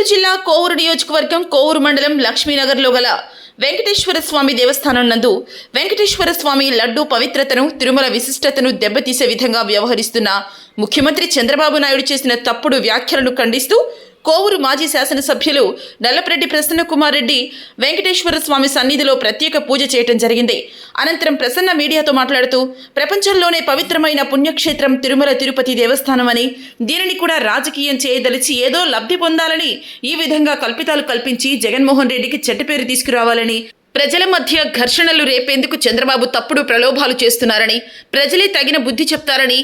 నెల్లూరు జిల్లా కోవూరు నియోజకవర్గం కోవూరు మండలం లక్ష్మీనగర్లో గల వెంకటేశ్వర స్వామి దేవస్థానం నందు వెంకటేశ్వర స్వామి లడ్డూ పవిత్రతను తిరుమల విశిష్టతను దెబ్బతీసే విధంగా వ్యవహరిస్తున్న ముఖ్యమంత్రి చంద్రబాబు నాయుడు చేసిన తప్పుడు వ్యాఖ్యలను ఖండిస్తూ కోవూరు మాజీ శాసనసభ్యులు నల్లపరెడ్డి ప్రసన్న కుమార్ రెడ్డి వెంకటేశ్వర స్వామి సన్నిధిలో ప్రత్యేక పూజ చేయడం జరిగింది. అనంతరం ప్రసన్న మీడియాతో మాట్లాడుతూ ప్రపంచంలోనే పవిత్రమైన పుణ్యక్షేత్రం తిరుమల తిరుపతి దేవస్థానం అని, దీనిని కూడా రాజకీయం చేయదలిచి ఏదో లబ్ధి పొందాలని ఈ విధంగా కల్పితాలు కల్పించి జగన్మోహన్ రెడ్డికి చెడ్డ పేరు తీసుకురావాలని, ప్రజల మధ్య ఘర్షణలు రేపేందుకు చంద్రబాబు తప్పుడు ప్రలోభాలు చేస్తున్నారని, ప్రజలే తగిన బుద్ధి చెప్తారని,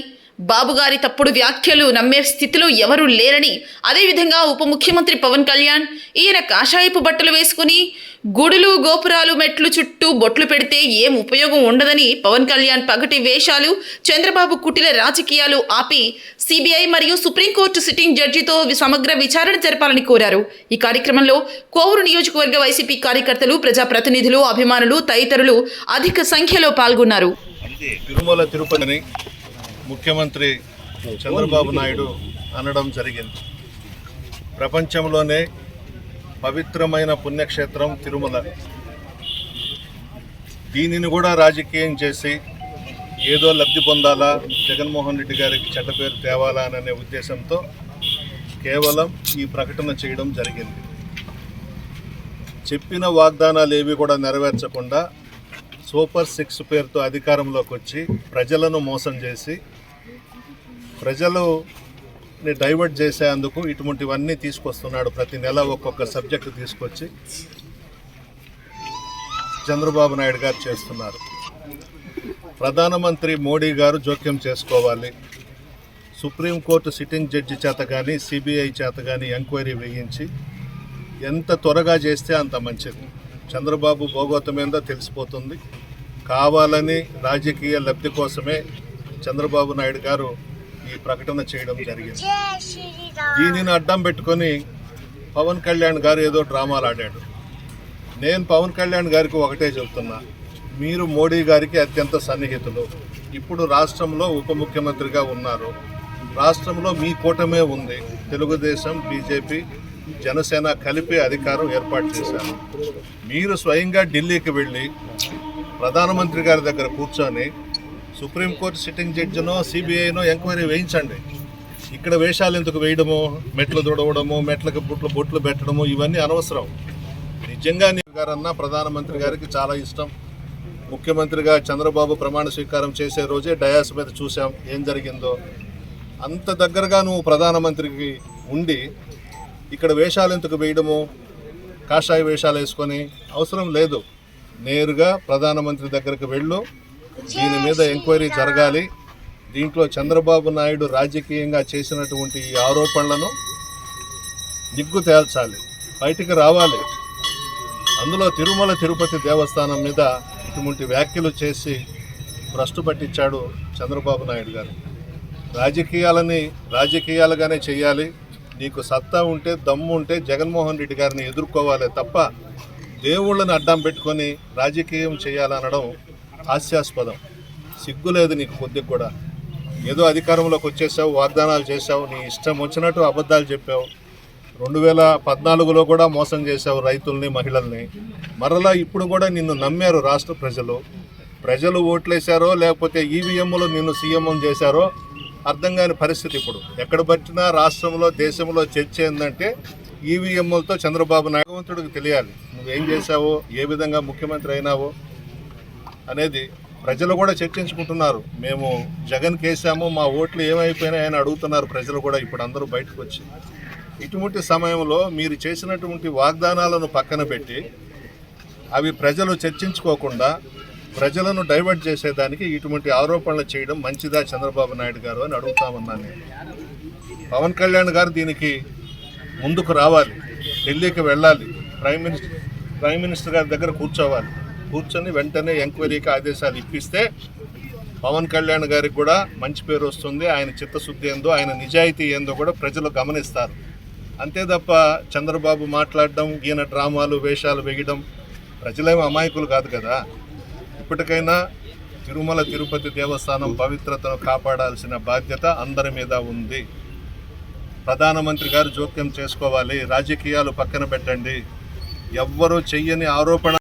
బాబుగారి తప్పుడు వ్యాఖ్యలు నమ్మే స్థితిలో ఎవరూ లేరని, అదేవిధంగా ఉప ముఖ్యమంత్రి పవన్ కళ్యాణ్ ఈయన కాషాయపు బట్టలు వేసుకుని గుడులు గోపురాలు మెట్లు చుట్టూ బొట్లు పెడితే ఏం ఉపయోగం ఉండదని పవన్ కళ్యాణ్ పగటి వేషాలు, చంద్రబాబు కుటిల రాజకీయాలు ఆపి సిబిఐ మరియు సుప్రీంకోర్టు సిట్టింగ్ జడ్జితో సమగ్ర విచారణ జరపాలని కోరారు. ఈ కార్యక్రమంలో కోవూరు నియోజకవర్గ వైసీపీ కార్యకర్తలు, ప్రజాప్రతినిధులు, అభిమానులు తదితరులు అధిక సంఖ్యలో పాల్గొన్నారు. తిరుమల తిరుపతిని ముఖ్యమంత్రి చంద్రబాబు నాయుడు అనడం జరిగింది. ప్రపంచంలోనే పవిత్రమైన పుణ్యక్షేత్రం తిరుమల. దీనిని కూడా రాజకీయం చేసి ఏదో లబ్ధి పొందాలా, జగన్మోహన్ రెడ్డి గారికి చెడ్డ పేరు తేవాలా అనే ఉద్దేశంతో కేవలం ఈ ప్రకటన చేయడం జరిగింది. చెప్పిన వాగ్దానాలు ఏవి కూడా నెరవేర్చకుండా సూపర్ 6 పేరుతో అధికారంలోకి వచ్చి ప్రజలను మోసం చేసి ప్రజలని డైవర్ట్ చేసేందుకు ఇటువంటివన్నీ తీసుకొస్తున్నాడు. ప్రతి నెల ఒక్కొక్క సబ్జెక్టు తీసుకొచ్చి చంద్రబాబు నాయుడు గారు చేస్తున్నారు. ప్రధానమంత్రి మోడీ గారు జోక్యం చేసుకోవాలి. సుప్రీంకోర్టు సిట్టింగ్ జడ్జి చేత కానీ సిబిఐ చేత కానీ ఎంక్వైరీ వేయించి ఎంత త్వరగా చేస్తే అంత మంచిది. చంద్రబాబు భోగోతం ఏందో తెలిసిపోతుంది. కావాలని రాజకీయ లబ్ధి కోసమే చంద్రబాబు నాయుడు గారు ఈ ప్రకటన చేయడం జరిగింది. దీనిని అడ్డం పెట్టుకొని పవన్ కళ్యాణ్ గారు ఏదో డ్రామాలు ఆడాడు. నేను పవన్ కళ్యాణ్ గారికి ఒకటే చెబుతున్నా, మీరు మోడీ గారికి అత్యంత సన్నిహితులు. ఇప్పుడు రాష్ట్రంలో ఉప ముఖ్యమంత్రిగా ఉన్నారు. రాష్ట్రంలో మీ కూటమే ఉంది. తెలుగుదేశం, బీజేపీ, జనసేన కలిపి అధికారం ఏర్పాటు చేశారు. మీరు స్వయంగా ఢిల్లీకి వెళ్ళి ప్రధానమంత్రి గారి దగ్గర కూర్చొని సుప్రీంకోర్టు సిట్టింగ్ జడ్జినో సిబిఐనో ఎంక్వైరీ వేయించండి. ఇక్కడ వేషాలు ఎందుకు వేయడము, మెట్లు దుడవడము, మెట్లకి బొట్లు పెట్టడము, ఇవన్నీ అనవసరం. నిజంగా గారన్నా ప్రధానమంత్రి గారికి చాలా ఇష్టం. ముఖ్యమంత్రిగా చంద్రబాబు ప్రమాణ స్వీకారం చేసే రోజే డయాస్ మీద చూసాం ఏం జరిగిందో. అంత దగ్గరగా నువ్వు ప్రధానమంత్రికి ఉండి ఇక్కడ వేషాలు ఎందుకు వేయడము, కాషాయ వేషాలు వేసుకొని అవసరం లేదు. నేరుగా ప్రధానమంత్రి దగ్గరికి వెళ్ళు, దీని మీద ఎంక్వైరీ జరగాలి. దీంట్లో చంద్రబాబు నాయుడు రాజకీయంగా చేసినటువంటి ఈ ఆరోపణలను నిగ్గు తేల్చాలి, బయటికి రావాలి. అందులో తిరుమల తిరుపతి దేవస్థానం మీద ఇటువంటి వ్యాఖ్యలు చేసి భ్రష్టు పట్టించాడు చంద్రబాబు నాయుడు గారు. రాజకీయాలని రాజకీయాలుగానే చేయాలి. నీకు సత్తా ఉంటే, దమ్ము ఉంటే జగన్మోహన్ రెడ్డి గారిని ఎదుర్కోవాలి తప్ప దేవుళ్ళని అడ్డం పెట్టుకొని రాజకీయం చేయాలనడం హాస్యాస్పదం. సిగ్గులేదు నీకు కొద్దిగా కూడా. ఏదో అధికారంలోకి వచ్చేసావు, వాగ్దానాలు చేశావు, నీ ఇష్టం వచ్చినట్టు అబద్ధాలు చెప్పావు. 2014లో కూడా మోసం చేశావు రైతుల్ని, మహిళల్ని. మరలా ఇప్పుడు కూడా నిన్ను నమ్మారు రాష్ట్ర ప్రజలు ఓట్లేశారో లేకపోతే ఈవీఎంలో నిన్ను సీఎం చేశారో అర్థం కాని పరిస్థితి. ఇప్పుడు ఎక్కడ పట్టినా రాష్ట్రంలో, దేశంలో చర్చ ఏంటంటే ఈవీఎంలతో చంద్రబాబు నాయుడు భగవంతుడికి తెలియాలి నువ్వేం చేశావో, ఏ విధంగా ముఖ్యమంత్రి అయినావో అనేది ప్రజలు కూడా చర్చించుకుంటున్నారు. మేము జగన్ కేసాము, మా ఓట్లు ఏమైపోయినాయని అడుగుతున్నారు ప్రజలు కూడా ఇప్పుడు అందరూ బయటకు వచ్చి. ఇటువంటి సమయంలో మీరు చేసినటువంటి వాగ్దానాలను పక్కన పెట్టి అవి ప్రజలు చర్చించుకోకుండా ప్రజలను డైవర్ట్ చేసేదానికి ఇటువంటి ఆరోపణలు చేయడం మంచిదా చంద్రబాబు నాయుడు గారు అని అడుగుతామన్నాను నేను. పవన్ కళ్యాణ్ గారు దీనికి ముందుకు రావాలి, ఢిల్లీకి వెళ్ళాలి, ప్రైమ్ మినిస్టర్ గారి దగ్గర కూర్చొని వెంటనే ఎంక్వైరీకి ఆదేశాలు ఇప్పిస్తే పవన్ కళ్యాణ్ గారికి కూడా మంచి పేరు వస్తుంది. ఆయన చిత్తశుద్ధి ఏందో, ఆయన నిజాయితీ ఏందో కూడా ప్రజలు గమనిస్తారు. అంతే తప్ప చంద్రబాబు మాట్లాడడం, ఈయన డ్రామాలు వేషాలు వేయడం, ప్రజలేమో అమాయకులు కాదు కదా. ఇప్పటికైనా తిరుమల తిరుపతి దేవస్థానం పవిత్రతను కాపాడాల్సిన బాధ్యత అందరి మీద ఉంది. ప్రధానమంత్రి గారు జోక్యం చేసుకోవాలి. రాజకీయాలు పక్కన పెట్టండి. ఎవ్వరూ చెయ్యని ఆరోపణ